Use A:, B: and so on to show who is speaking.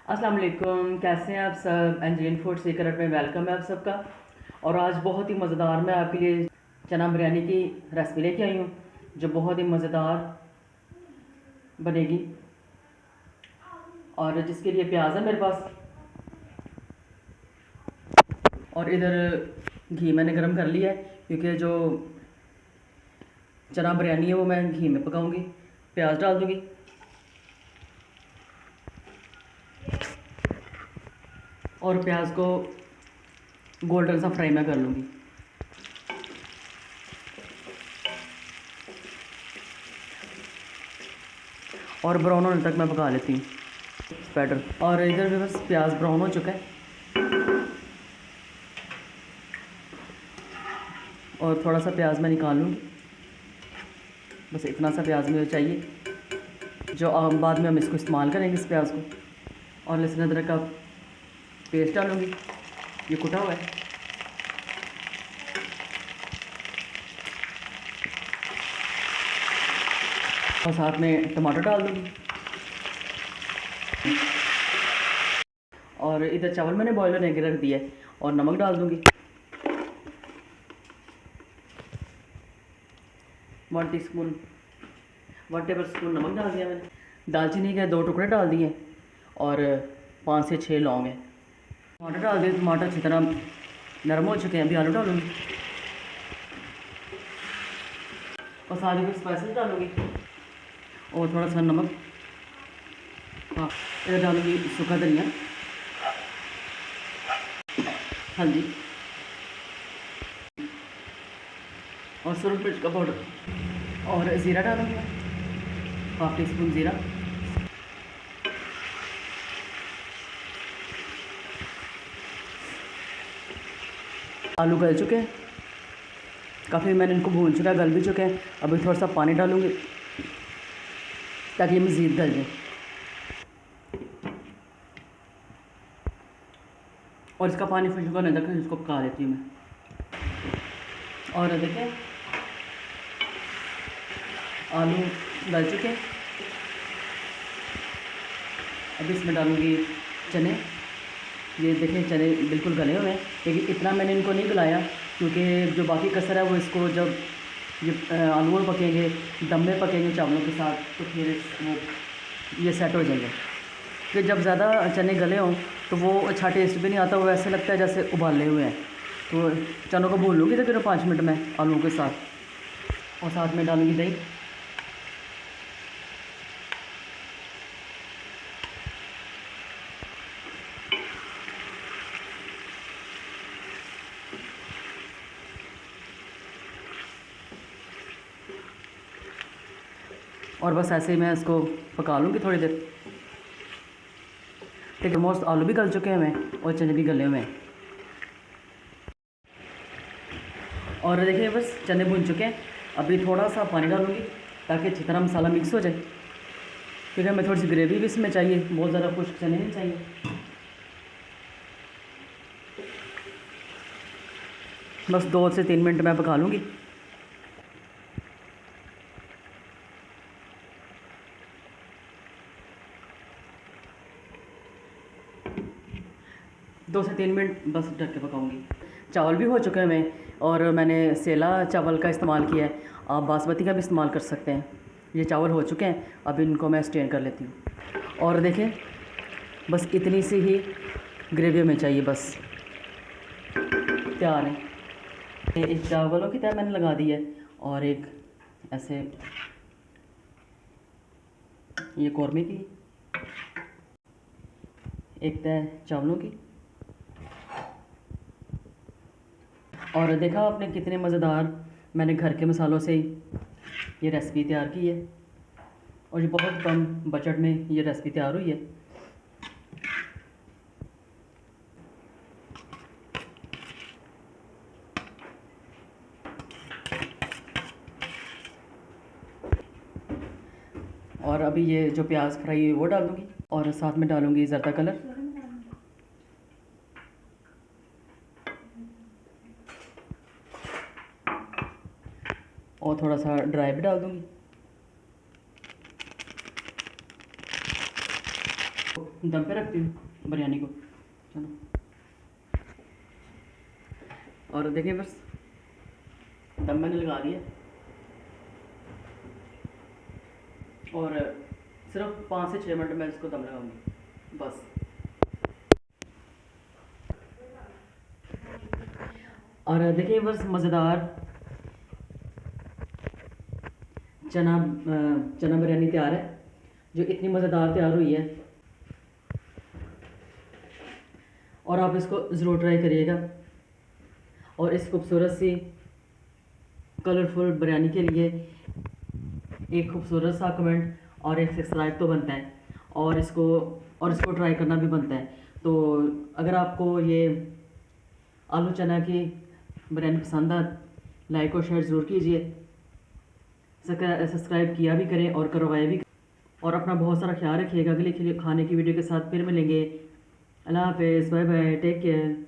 A: अस्सलाम वालेकुम, कैसे हैं आप सब। एंजलिन फूड सीक्रेट में वेलकम है आप सबका। और आज बहुत ही मज़ेदार मैं आपके लिए चना बिरयानी की रेसिपी लेके आई हूँ जो बहुत ही मज़ेदार बनेगी। और जिसके लिए प्याज है मेरे पास, और इधर घी मैंने गरम कर लिया है क्योंकि जो चना बिरयानी है वो मैं घी में पकाऊंगी। प्याज डाल दूँगी और प्याज को गोल्डन सा फ्राई मैं कर लूँगी। और ब्राउन होने तक मैं पका लेती हूँ बैटर। और इधर भी बस प्याज ब्राउन हो चुका है और थोड़ा सा प्याज मैं निकाल लूँगी। बस इतना सा प्याज मुझे चाहिए जो बाद में हम इसको इस्तेमाल करेंगे इस प्याज को। और लहसुन अदरक का पेस्ट डालूँगी, ये कुटा हुआ है। और साथ में टमाटर डाल दूँगी। और इधर चावल मैंने बॉयल होने के रख दिया है और नमक डाल दूँगी 1 टेबल स्पून नमक डाल दिया मैंने। दालचीनी के 2 टुकड़े डाल दिए और 5 से 6 लौंग हैं। टमाटर डाल दिए, टमाटर अच्छी तरह नरम हो चुके हैं। अभी आलू डालूँगी और साथ ही कुछ स्पाइसेस डालूँगी और थोड़ा सा नमक। हाँ, इधर डालूँगी सूखा धनिया, हल्दी और सुरख मिर्च का पाउडर और ज़ीरा डालूँगी, 1/2 टीस्पून ज़ीरा। आलू गल चुके हैं काफ़ी, मैंने इनको भून चुका है, गल भी चुके हैं। अभी थोड़ा सा पानी डालूँगी ताकि ये मज़ीद गल जाए। और इसका पानी खुशबू होने तक इसको पका लेती हूँ मैं। और देखिए आलू गल चुके हैं। अभी इसमें डालूँगी चने। ये देखें चने बिल्कुल गले हुए हैं, लेकिन इतना मैंने इनको नहीं गलाया क्योंकि जो बाकी कसर है वो इसको जब ये आलू में पकेंगे, दम में पकेंगे चावलों के साथ, तो फिर वो ये सेट हो जाएंगे। फिर जब ज़्यादा चने गले हों तो वो अच्छा टेस्ट भी नहीं आता, वो ऐसे लगता है जैसे उबाले हुए हैं। तो चनों को भून लूँगी तकरीबन 5 मिनट में आलूओं के साथ। और साथ में डालूँगी दही। और बस ऐसे ही मैं इसको पका लूँगी थोड़ी देर। ठीक है, ऑलमोस्ट आलू भी गल चुके हैं और चने भी गले हुए हैं। और देखिए बस चने भुन चुके हैं। अभी थोड़ा सा पानी डालूँगी ताकि अच्छी तरह मसाला मिक्स हो जाए, क्योंकि हमें थोड़ी सी ग्रेवी भी इसमें चाहिए, बहुत ज़्यादा खुश्क चने नहीं चाहिए। बस 2 से 3 मिनट मैं पका लूँगी। दो से 3 मिनट बस ढक के पकाऊँगी। चावल भी हो चुके हैं मैं, और मैंने सेला चावल का इस्तेमाल किया है, आप बासमती का भी इस्तेमाल कर सकते हैं। ये चावल हो चुके हैं, अब इनको मैं स्ट्रेन कर लेती हूँ। और देखें बस इतनी सी ही ग्रेवी हमें चाहिए, बस तैयार है। एक चावलों की तय मैंने लगा दी है और एक ऐसे ये कौरमे की, एक तय चावलों की। और देखा आपने कितने मज़ेदार मैंने घर के मसालों से ये रेसिपी तैयार की है, और ये बहुत कम बजट में ये रेसिपी तैयार हुई है। और अभी ये जो प्याज फ्राई है वो डाल दूँगी और साथ में डालूँगी ज़रदा कलर और थोड़ा सा ड्राई भी डाल दूँगी। दम पे रखती हूँ बिरयानी को। चलो, और देखिए बस दम मैंने लगा दिया और सिर्फ 5 से 6 मिनट में इसको दम लगाऊंगी बस। और देखिए बस मज़ेदार चना बिरयानी तैयार है, जो इतनी मज़ेदार तैयार हुई है। और आप इसको ज़रूर ट्राई करिएगा। और इस खूबसूरत सी कलरफुल बिरयानी के लिए एक खूबसूरत सा कमेंट और एक सब्सक्राइब तो बनता है, और इसको ट्राई करना भी बनता है। तो अगर आपको ये आलू चना की बिरयानी पसंद आ, लाइक और शेयर ज़रूर कीजिए, सब्सक्राइब किया भी करें और करवाए भी। और अपना बहुत सारा ख्याल रखिएगा। अगले खाने की वीडियो के साथ फिर मिलेंगे। अल्लाह हाफ़िज़, बाय बाय, टेक केयर।